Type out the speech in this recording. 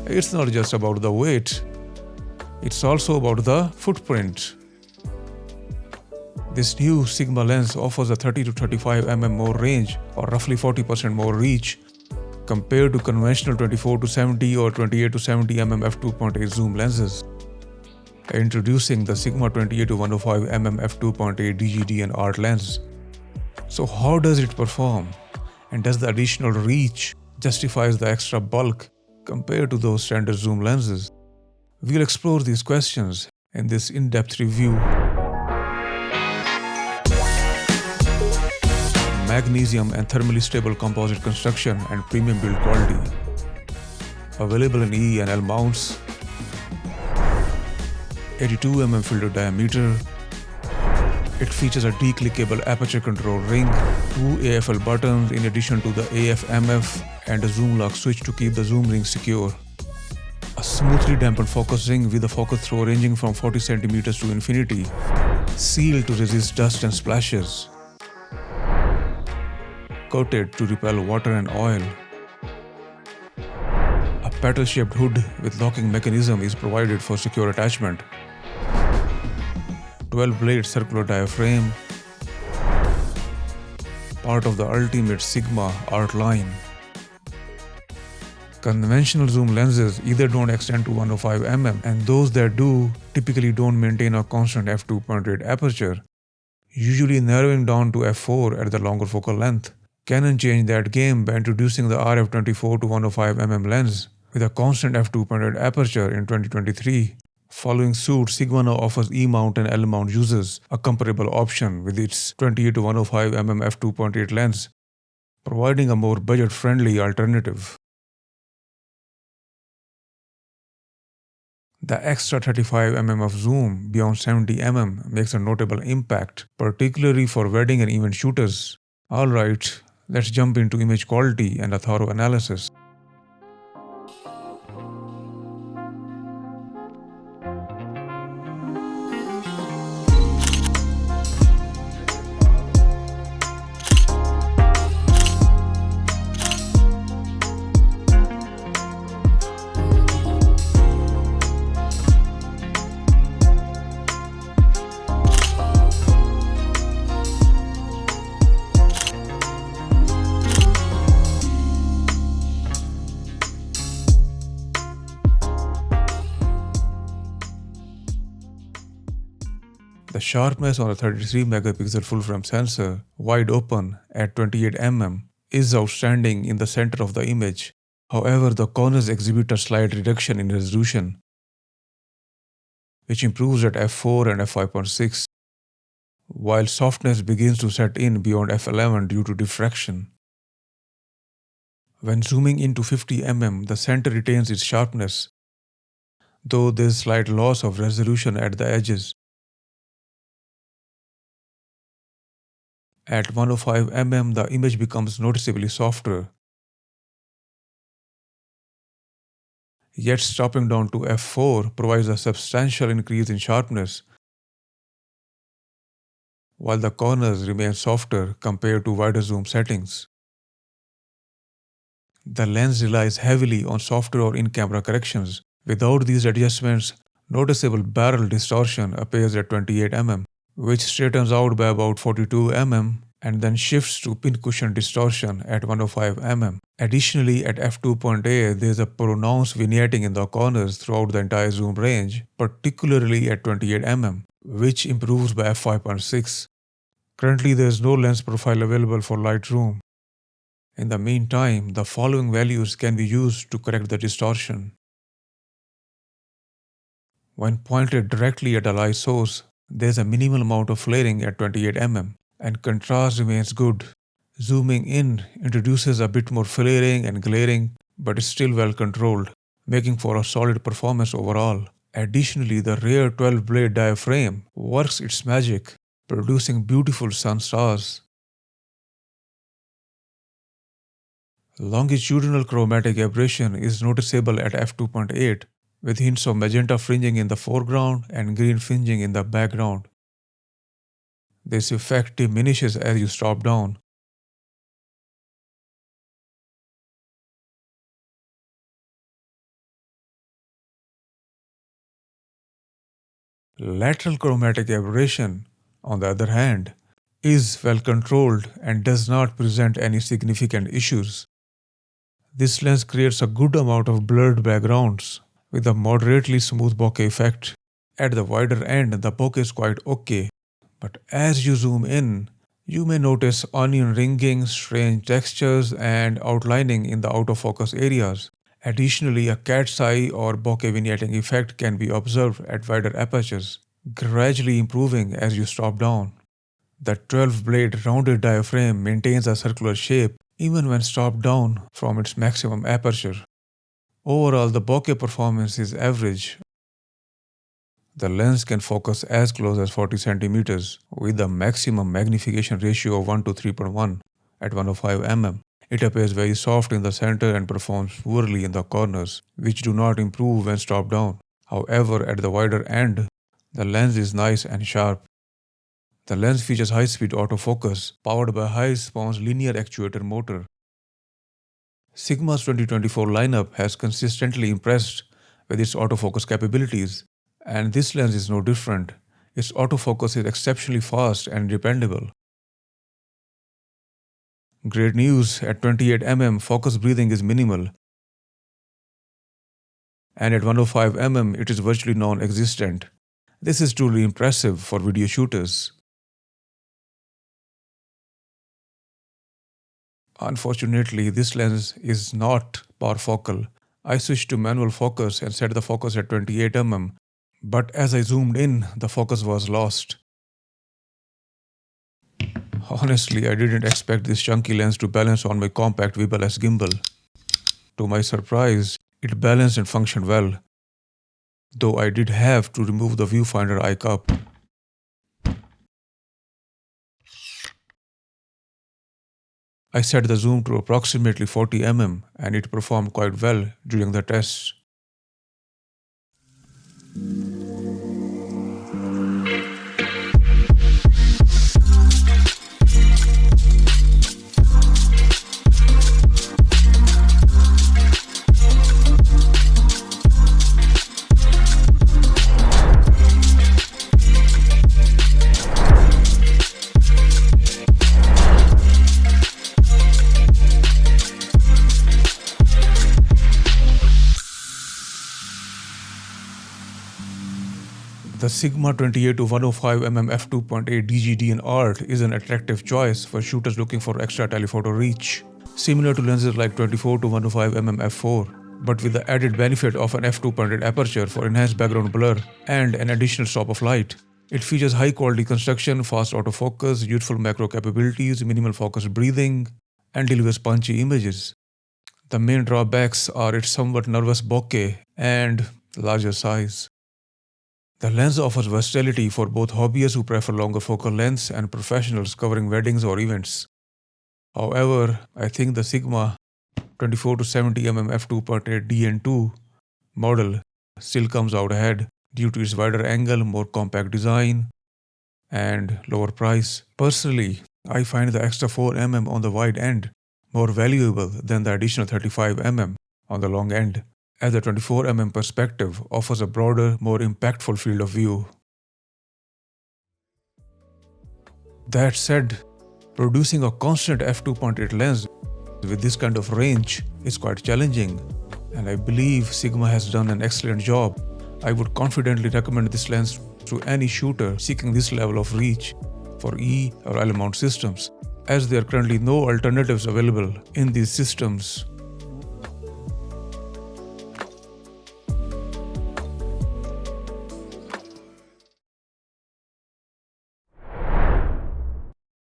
It's not just about the weight, it's also about the footprint. This new Sigma lens offers a 30 to 35mm more range, or roughly 40% more reach, compared to conventional 24 to 70 or 28 to 70mm f2.8 zoom lenses. Introducing the Sigma 28 to 105mm f2.8 DGD and art lens. So how does it perform? And does the additional reach justifies the extra bulk compared to those standard zoom lenses? We'll explore these questions in this in-depth review. Magnesium and thermally stable composite construction and premium build quality. Available in E and L mounts. 82mm filter diameter. It features a declickable aperture control ring, 2 AFL buttons in addition to the AF/MF, and a zoom lock switch to keep the zoom ring secure. A smoothly dampened focus ring with a focus throw ranging from 40 cm to infinity, sealed to resist dust and splashes. Coated to repel water and oil. A petal-shaped hood with locking mechanism is provided for secure attachment. 12-blade circular diaphragm, part of the ultimate Sigma art line. Conventional zoom lenses either don't extend to 105mm, and those that do typically don't maintain a constant f2.8 aperture, usually narrowing down to f4 at the longer focal length. Canon changed that game by introducing the RF24 to 105mm lens with a constant f2.8 aperture in 2023. Following suit, Sigma now offers E-mount and L-mount users a comparable option with its 28 to 105mm f2.8 lens, providing a more budget-friendly alternative. The extra 35mm of zoom beyond 70mm makes a notable impact, particularly for wedding and event shooters. Alright, let's jump into image quality and a thorough analysis. The sharpness on a 33MP full-frame sensor, wide open at 28mm, is outstanding in the center of the image. However, the corners exhibit a slight reduction in resolution, which improves at f4 and f5.6, while softness begins to set in beyond f11 due to diffraction. When zooming into 50mm, the center retains its sharpness, though there is slight loss of resolution at the edges. At 105mm, the image becomes noticeably softer, yet stopping down to f4 provides a substantial increase in sharpness, while the corners remain softer compared to wider zoom settings. The lens relies heavily on software or in-camera corrections. Without these adjustments, noticeable barrel distortion appears at 28mm, which straightens out by about 42mm and then shifts to pincushion distortion at 105mm. Additionally, at f2.8, there is a pronounced vignetting in the corners throughout the entire zoom range, particularly at 28mm, which improves by f5.6. Currently, there is no lens profile available for Lightroom. In the meantime, the following values can be used to correct the distortion. When pointed directly at a light source, there is a minimal amount of flaring at 28mm, and contrast remains good. Zooming in introduces a bit more flaring and glaring, but is still well controlled, making for a solid performance overall. Additionally, the rear 12-blade diaphragm works its magic, producing beautiful sun stars. Longitudinal chromatic aberration is noticeable at f2.8, with hints of magenta fringing in the foreground and green fringing in the background. This effect diminishes as you stop down. Lateral chromatic aberration, on the other hand, is well controlled and does not present any significant issues. This lens creates a good amount of blurred backgrounds with a moderately smooth bokeh effect. At the wider end, the bokeh is quite okay, but as you zoom in, you may notice onion ringing, strange textures, and outlining in the autofocus areas. Additionally, a cat's eye or bokeh vignetting effect can be observed at wider apertures, gradually improving as you stop down. The 12-blade rounded diaphragm maintains a circular shape even when stopped down from its maximum aperture. Overall, the bokeh performance is average. The lens can focus as close as 40 centimeters with a maximum magnification ratio of 1 to 3.1 at 105 mm. It appears very soft in the center and performs poorly in the corners, which do not improve when stopped down. However, at the wider end, the lens is nice and sharp. The lens features high-speed autofocus powered by a high-response linear actuator motor. Sigma's 2024 lineup has consistently impressed with its autofocus capabilities, and this lens is no different. Its autofocus is exceptionally fast and dependable. Great news, at 28 mm focus breathing is minimal, and at 105 mm it is virtually non-existent. This is truly impressive for video shooters. Unfortunately, this lens is not Parfocal. I switched to manual focus and set the focus at 28 mm, but as I zoomed in, the focus was lost. Honestly, I didn't expect this chunky lens to balance on my compact Gimbal gimbal. To my surprise, it balanced and functioned well, though I did have to remove the viewfinder eye cup. I set the zoom to approximately 40 mm and it performed quite well during the tests. The Sigma 28-105mm F2.8 DGD in art is an attractive choice for shooters looking for extra telephoto reach, similar to lenses like 24-105mm F4, but with the added benefit of an f2.8 aperture for enhanced background blur and an additional stop of light. It features high-quality construction, fast autofocus, useful macro capabilities, minimal focus breathing, and delivers punchy images. The main drawbacks are its somewhat nervous bokeh and larger size. The lens offers versatility for both hobbyists who prefer longer focal lengths and professionals covering weddings or events. However, I think the Sigma 24-70mm f2.8 DN2 model still comes out ahead due to its wider angle, more compact design, and lower price. Personally, I find the extra 4mm on the wide end more valuable than the additional 35mm on the long end, as the 24mm perspective offers a broader, more impactful field of view. That said, producing a constant f2.8 lens with this kind of range is quite challenging, and I believe Sigma has done an excellent job. I would confidently recommend this lens to any shooter seeking this level of reach for E or L mount systems, as there are currently no alternatives available in these systems.